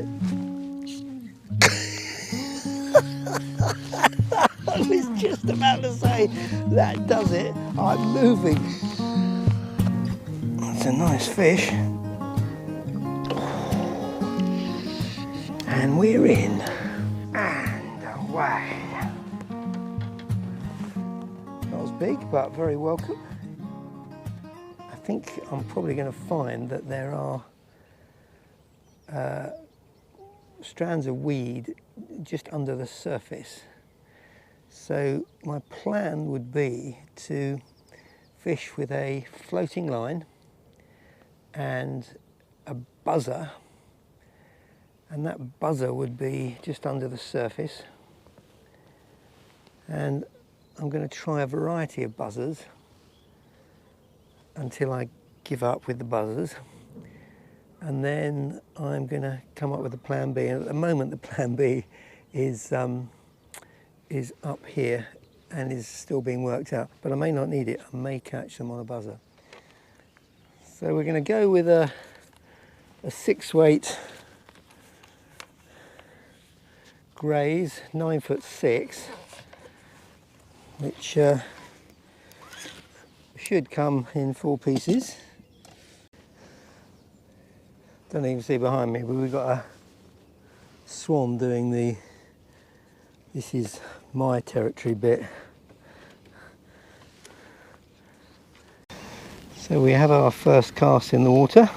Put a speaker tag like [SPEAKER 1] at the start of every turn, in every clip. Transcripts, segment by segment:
[SPEAKER 1] it. I was just about to say, that does it. I'm moving. That's a nice fish. And we're in. And away. Not as big, but very welcome. I think I'm probably going to find that there are strands of weed just under the surface. So my plan would be to fish with a floating line and a buzzer, and that buzzer would be just under the surface, and I'm going to try a variety of buzzers until I give up with the buzzers, and then I'm going to come up with a plan B. And at the moment the plan B is up here and is still being worked out, but I may not need it. I may catch them on a buzzer. So we're going to go with a 6-weight Grays 9'6", which should come in 4 pieces. Don't even see behind me, but we've got a swan doing this is my territory bit. So we have our first cast in the water.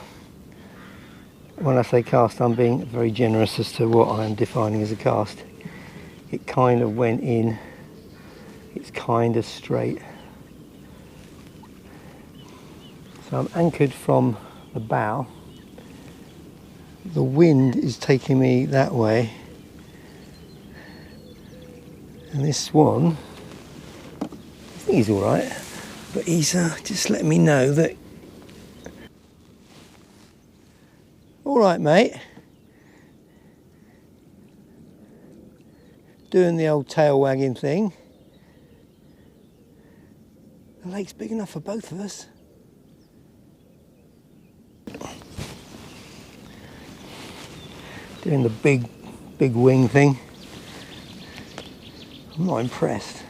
[SPEAKER 1] When I say cast, I'm being very generous as to what I'm defining as a cast. It kind of went in, it's kind of straight. So I'm anchored from the bow. The wind is taking me that way. And this swan, I think he's all right, but he's just letting me know that, all right, mate. Doing the old tail wagging thing. The lake's big enough for both of us. Doing the big wing thing. I'm not impressed.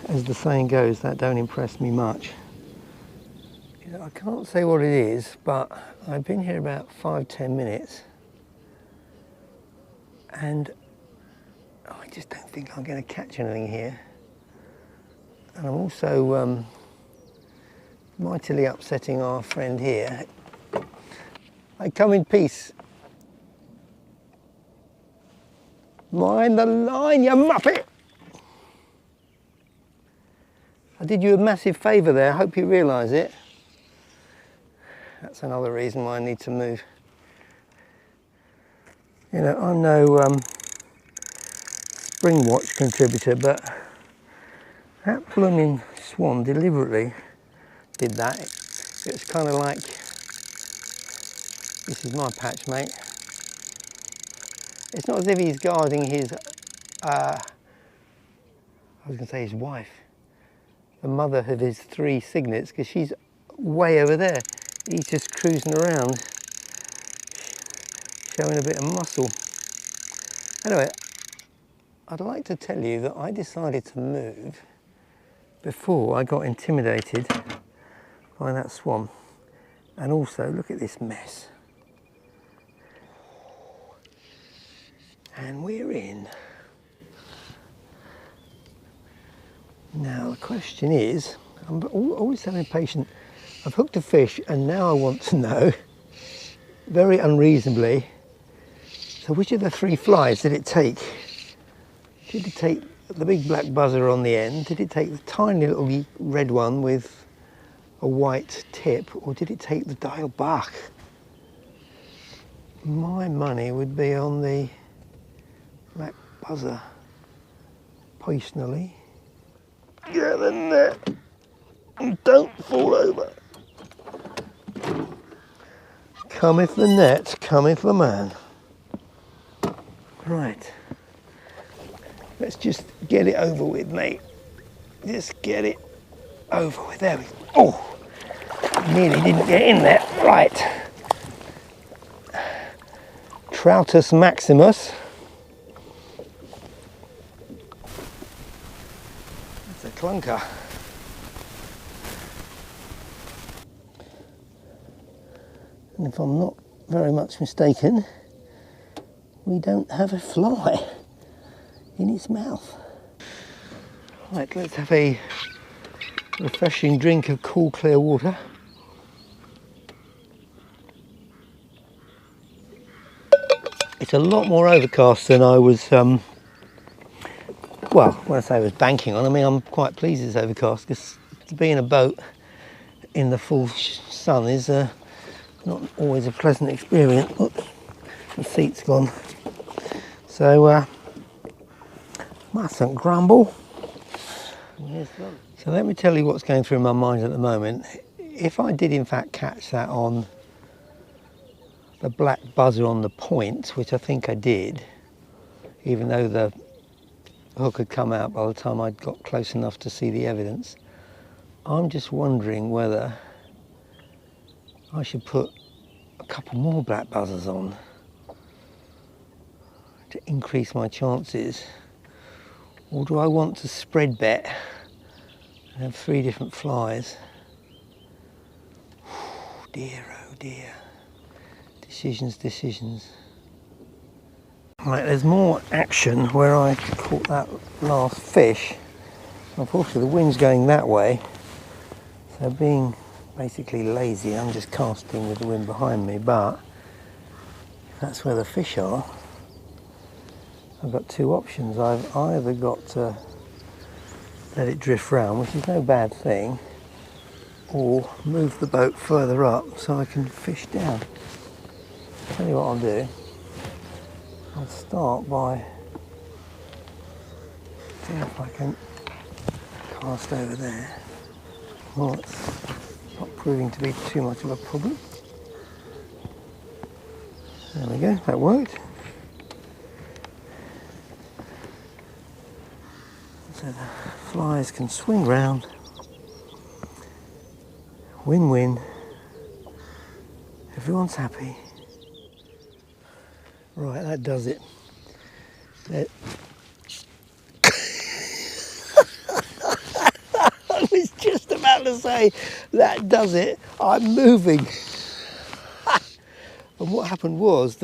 [SPEAKER 1] As the saying goes, that don't impress me much. You know, I can't say what it is, but I've been here about 5-10 minutes and I just don't think I'm going to catch anything here. And I'm also mightily upsetting our friend here. I come in peace. Mind the line, you muppet! I did you a massive favour there, I hope you realise it. That's another reason why I need to move. You know, I'm no spring watch contributor, but that blooming swan deliberately did that. It's kind of like, this is my patch, mate. It's not as if he's guarding his, I was going to say his wife, the mother of his 3 cygnets, because she's way over there. He's just cruising around, showing a bit of muscle. Anyway, I'd like to tell you that I decided to move before I got intimidated by that swan. And also, look at this mess. And we're in. Now the question is, I'm always so impatient. I've hooked a fish and now I want to know, very unreasonably, so which of the 3 flies did it take? Did it take the big black buzzer on the end? Did it take the tiny little red one with a white tip? Or did it take the dial bark? My money would be on the black buzzer, personally. Get in there and don't fall over. Cometh the net, cometh the man. Right, let's just get it over with, mate. Just get it over with. There we go. Oh, nearly didn't get in there. Right. Troutus maximus. That's a clunker. And if I'm not very much mistaken, we don't have a fly in its mouth. Right, let's have a refreshing drink of cool, clear water. It's a lot more overcast than I was, well, when I say I was banking on, I mean I'm quite pleased it's overcast, because to be in a boat in the full sun is not always a pleasant experience. Oops, the seat's gone. So, mustn't grumble. So let me tell you what's going through my mind at the moment. If I did in fact catch that on the black buzzer on the point, which I think I did, even though the hook had come out by the time I'd got close enough to see the evidence, I'm just wondering whether I should put a couple more black buzzers on to increase my chances, or do I want to spread bet and have 3 different flies? Dear, oh dear. Decisions. Right, there's more action where I caught that last fish. Unfortunately, the wind's going that way, so being basically lazy, I'm just casting with the wind behind me, but if that's where the fish are, I've got 2 options. I've either got to let it drift round, which is no bad thing, or move the boat further up so I can fish down. Tell you what I'll do. I'll start by see if I can cast over there. Well, it's not proving to be too much of a problem. There we go, that worked. So the flies can swing round. Win-win. Everyone's happy. Right, that does it. I was just about to say, that does it. I'm moving. And what happened was,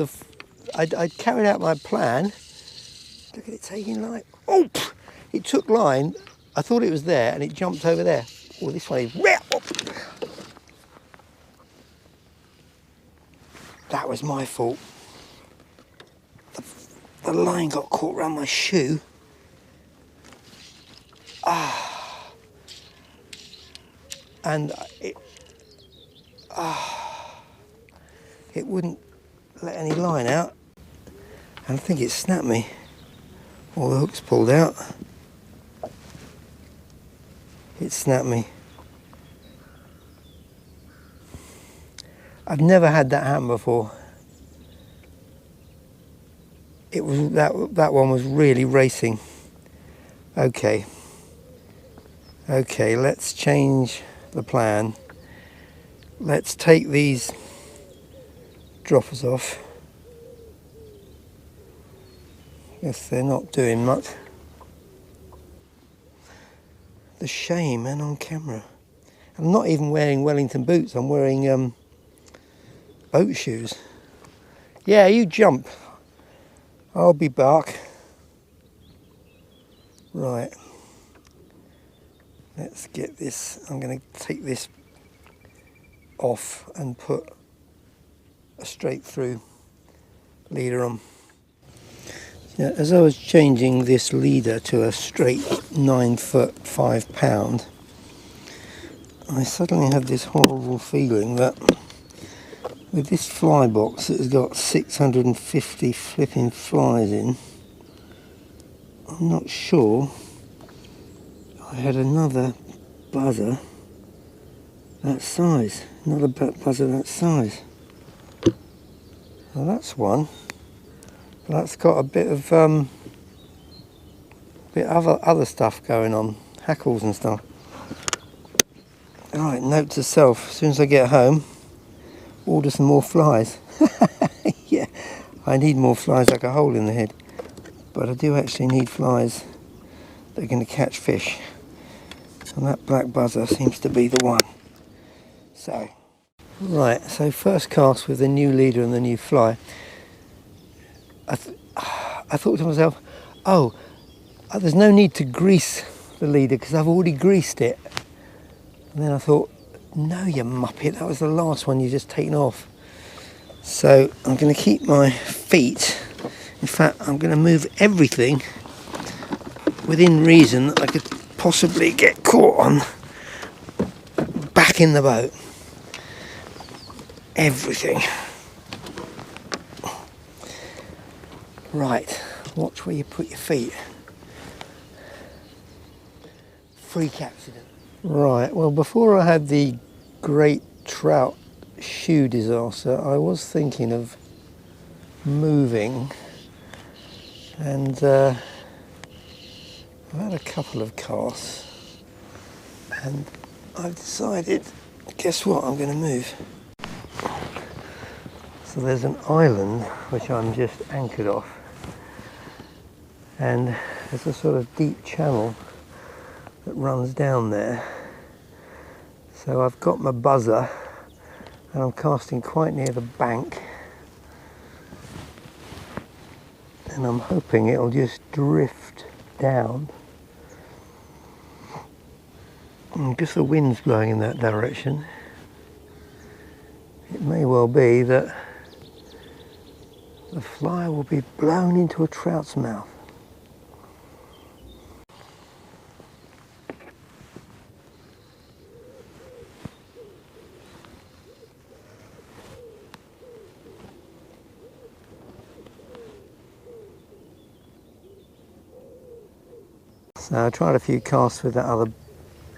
[SPEAKER 1] I'd carried out my plan. Look at it taking line. Oh! It took line. I thought it was there, and it jumped over there. Oh, this one is. That was my fault. The line got caught around my shoe. And it wouldn't let any line out. And I think it snapped me. All the hooks pulled out. It snapped me. I've never had that happen before. It was that one was really racing. Okay, let's change the plan. Let's take these droppers off. Yes, they're not doing much. The shame, and on camera. I'm not even wearing Wellington boots, I'm wearing boat shoes. Yeah, you jump. I'll be back. Right. Let's get this. I'm going to take this off and put a straight through leader on. Yeah, as I was changing this leader to a straight 9 foot 5 pound, I suddenly had this horrible feeling that with this fly box that has got 650 flipping flies in, I'm not sure I had another buzzer that size, another buzzer that size. Well, that's one. That's got a bit of other stuff going on, hackles and stuff. Right, note to self: as soon as I get home, order some more flies. Yeah, I need more flies like a hole in the head, but I do actually need flies that are going to catch fish, and that black buzzer seems to be the one. So, right, so first cast with the new leader and the new fly. I thought to myself, oh, there's no need to grease the leader because I've already greased it. And then I thought, no, you muppet, that was the last one you just taken off. So I'm going to keep my feet, in fact I'm going to move everything within reason that I could possibly get caught on back in the boat. Everything. Right, watch where you put your feet. Freak accident. Right, well before I had the great trout shoe disaster, I was thinking of moving, and I've had a couple of casts and I've decided, guess what, I'm going to move. So there's an island which I'm just anchored off, and there's a sort of deep channel that runs down there. So I've got my buzzer and I'm casting quite near the bank, and I'm hoping it'll just drift down. And because the wind's blowing in that direction, it may well be that the fly will be blown into a trout's mouth. So I tried a few casts with that other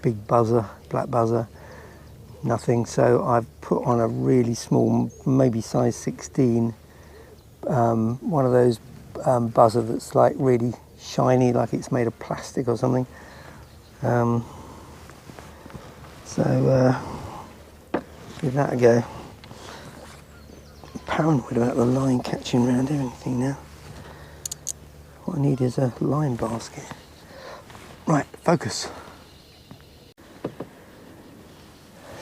[SPEAKER 1] big buzzer, black buzzer, nothing. So I've put on a really small, maybe size 16, one of those buzzer that's like really shiny, like it's made of plastic or something. Give that a go. I'm paranoid about the line catching around everything now. What I need is a line basket. Right, focus.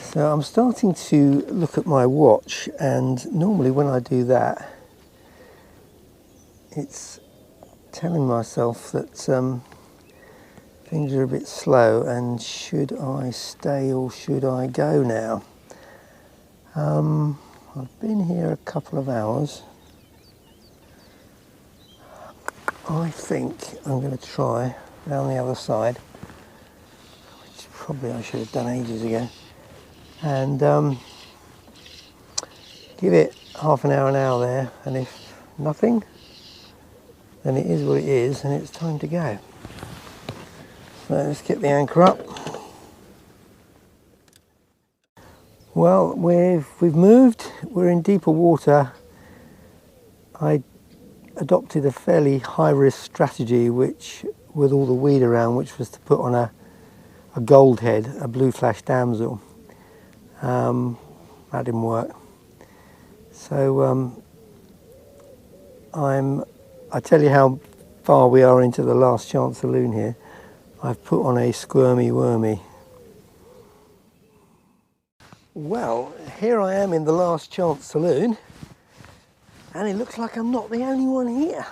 [SPEAKER 1] So I'm starting to look at my watch, and normally when I do that, it's telling myself that things are a bit slow, and should I stay or should I go now? I've been here a couple of hours. I think I'm going to try down the other side, which probably I should have done ages ago, and give it half an hour there, and if nothing, then it is what it is and it's time to go. So let's get the anchor up. Well, we've moved, we're in deeper water. I adopted a fairly high risk strategy, which with all the weed around, which was to put on a gold head, a blue flash damsel. That didn't work. So I tell you how far we are into the last chance saloon here. I've put on a squirmy wormy. Well, here I am in the last chance saloon, and it looks like I'm not the only one here,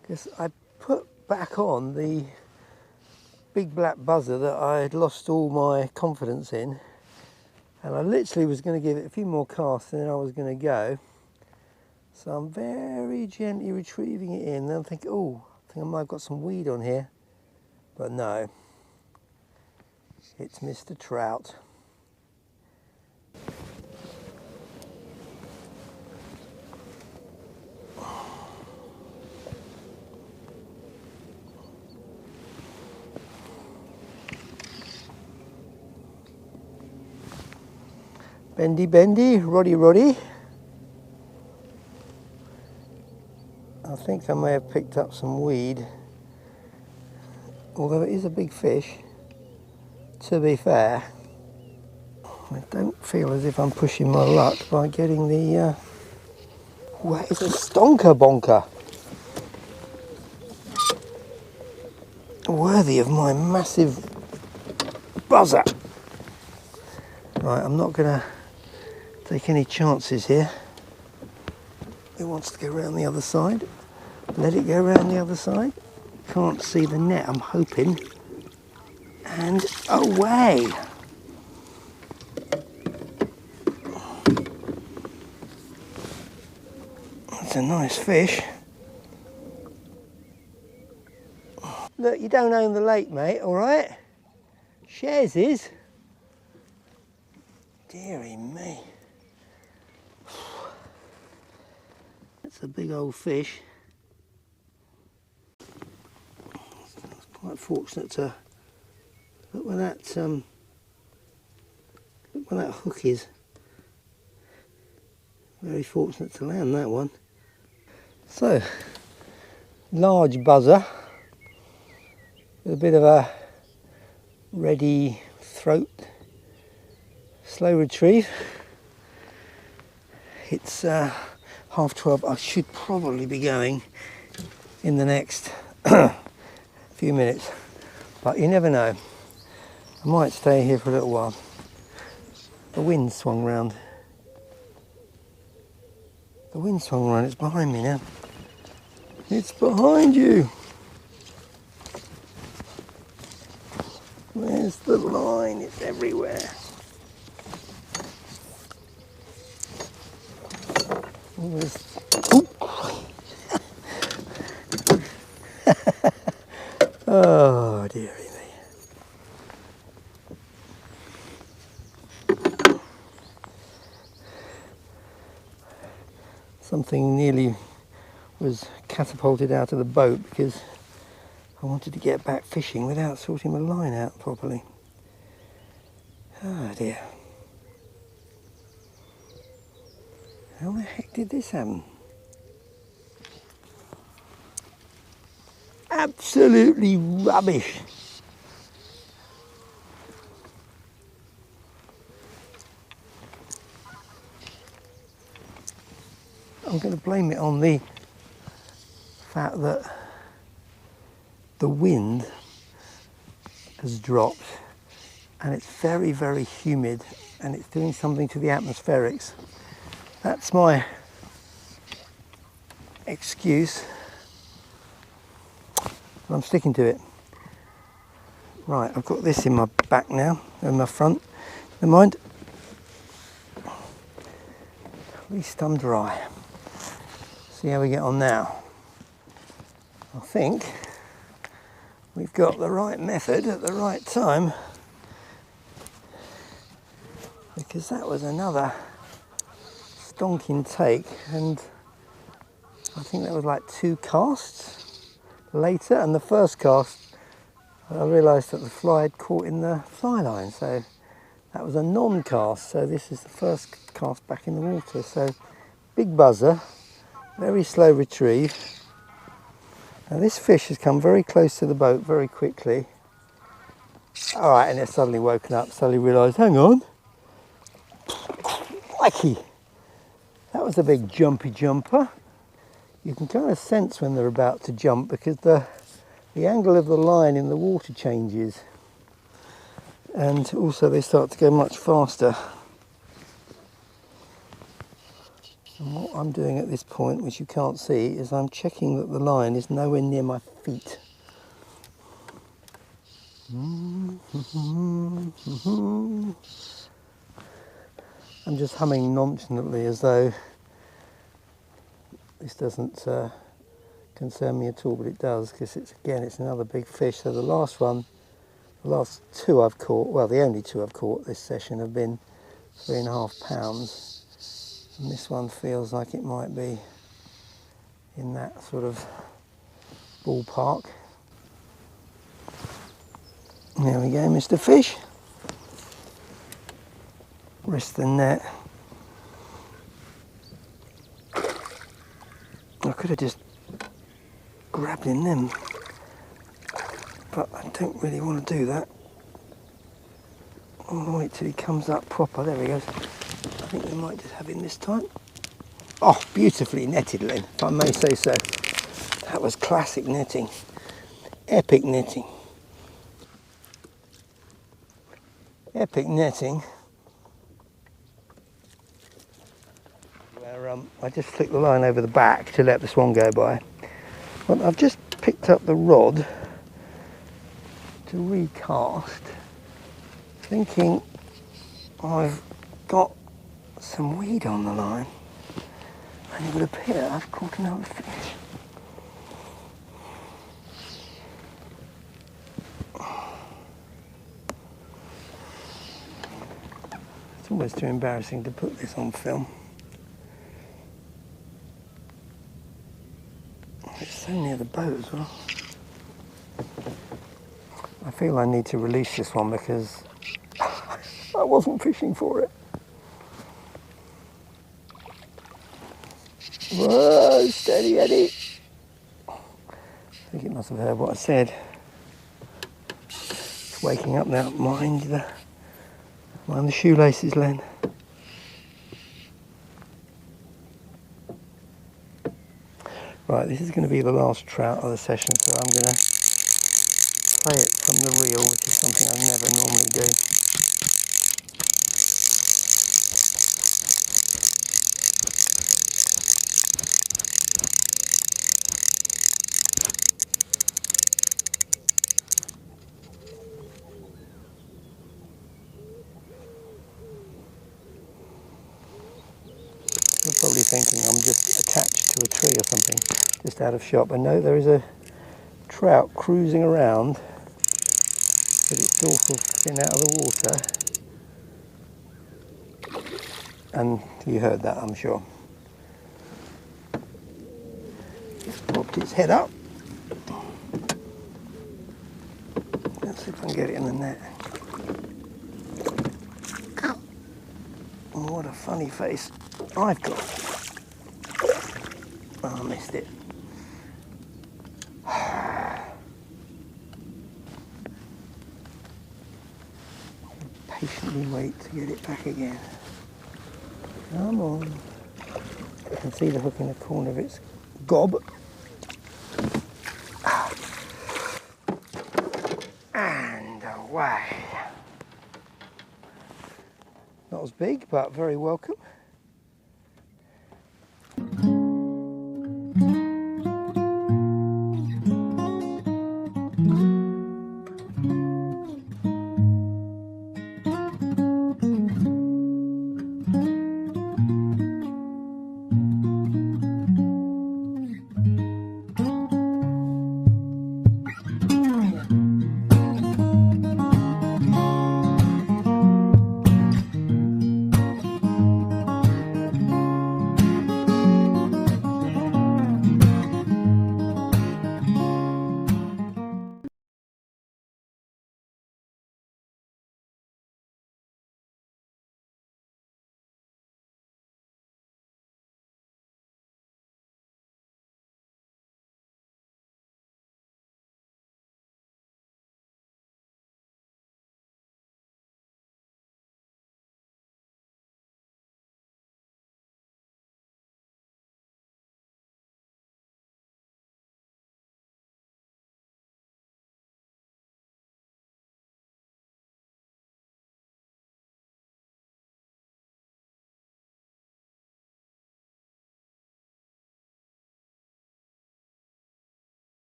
[SPEAKER 1] because I put back on the big black buzzer that I had lost all my confidence in, and I literally was going to give it a few more casts and then I was going to go. So I'm very gently retrieving it in, and I'm thinking, oh, I think I might have got some weed on here, but no, it's Mr. Trout. Bendy, bendy, roddy, roddy. I think I may have picked up some weed, although it is a big fish, to be fair. I don't feel as if I'm pushing my luck by getting the Ooh, that is a stonker bonker. Worthy of my massive buzzer. Right, I'm not going to take any chances here. It wants to go around the other side. Let it go around the other side. Can't see the net, I'm hoping. And away! That's a nice fish. Look, you don't own the lake, mate, all right? Shares is. Dearie me. That's a big old fish. It's quite fortunate to look where that hook is. Very fortunate to land that one. So, large buzzer with a bit of a ready throat, slow retrieve. It's 12:30. I should probably be going in the next few minutes, but you never know. I might stay here for a little while. The wind swung round. The wind swung round. It's behind me now. It's behind you. Where's the line? It's everywhere. Oh, dearie me. Something nearly was catapulted out of the boat because I wanted to get back fishing without sorting my line out properly. Oh dear. How the heck did this happen? Absolutely rubbish. I'm going to blame it on the fact that the wind has dropped and it's very, very humid and it's doing something to the atmospherics. That's my excuse. I'm sticking to it. Right, I've got this in my back now, in my front. Never mind. At least I'm dry. See how we get on now. I think we've got the right method at the right time, because that was another stonking take, and I think that was like 2 casts later, and the first cast I realised that the fly had caught in the fly line, so that was a non-cast. So this is the first cast back in the water. So big buzzer, very slow retrieve. Now this fish has come very close to the boat very quickly. All right, and it's suddenly woken up, suddenly realised, hang on, crikey, that was a big jumpy jumper. You can kind of sense when they're about to jump because the angle of the line in the water changes, and also they start to go much faster. And what I'm doing at this point, which you can't see, is I'm checking that the line is nowhere near my feet. I'm just humming nonchalantly as though this doesn't concern me at all, but it does, because it's another big fish. So the last 2 I've caught, well, the only 2 I've caught this session have been 3.5 pounds. And this one feels like it might be in that sort of ballpark. There we go, Mr. Fish. Rest the net. I could have just grabbed in them, but I don't really want to do that. I'll wait till he comes up proper. There he goes. I think we might just have him this time. Oh, beautifully netted, Lynn, if I may say so. That was classic netting. Epic netting. Epic netting. Where I just flicked the line over the back to let the swan go by. But I've just picked up the rod to recast, thinking I've got some weed on the line, and it would appear I've caught another fish. It's almost too embarrassing to put this on film. It's so near the boat as well. I feel I need to release this one because I wasn't fishing for it. Whoa, steady Eddie. I think it must have heard what I said. It's waking up now. Mind the shoelaces, Len. Right, this is going to be the last trout of the session, so I'm going to play it from the reel, which is something I never normally do. You're probably thinking I'm just attached to a tree or something, just out of shot, but no, there is a trout cruising around with its dorsal fin out of the water, and you heard that, I'm sure. It's popped its head up. Let's see if I can get it in the net. Oh, what a funny face I've got. Oh, I missed it. Patiently wait to get it back again. Come on. You can see the hook in the corner of its gob. And away. Not as big, but very welcome.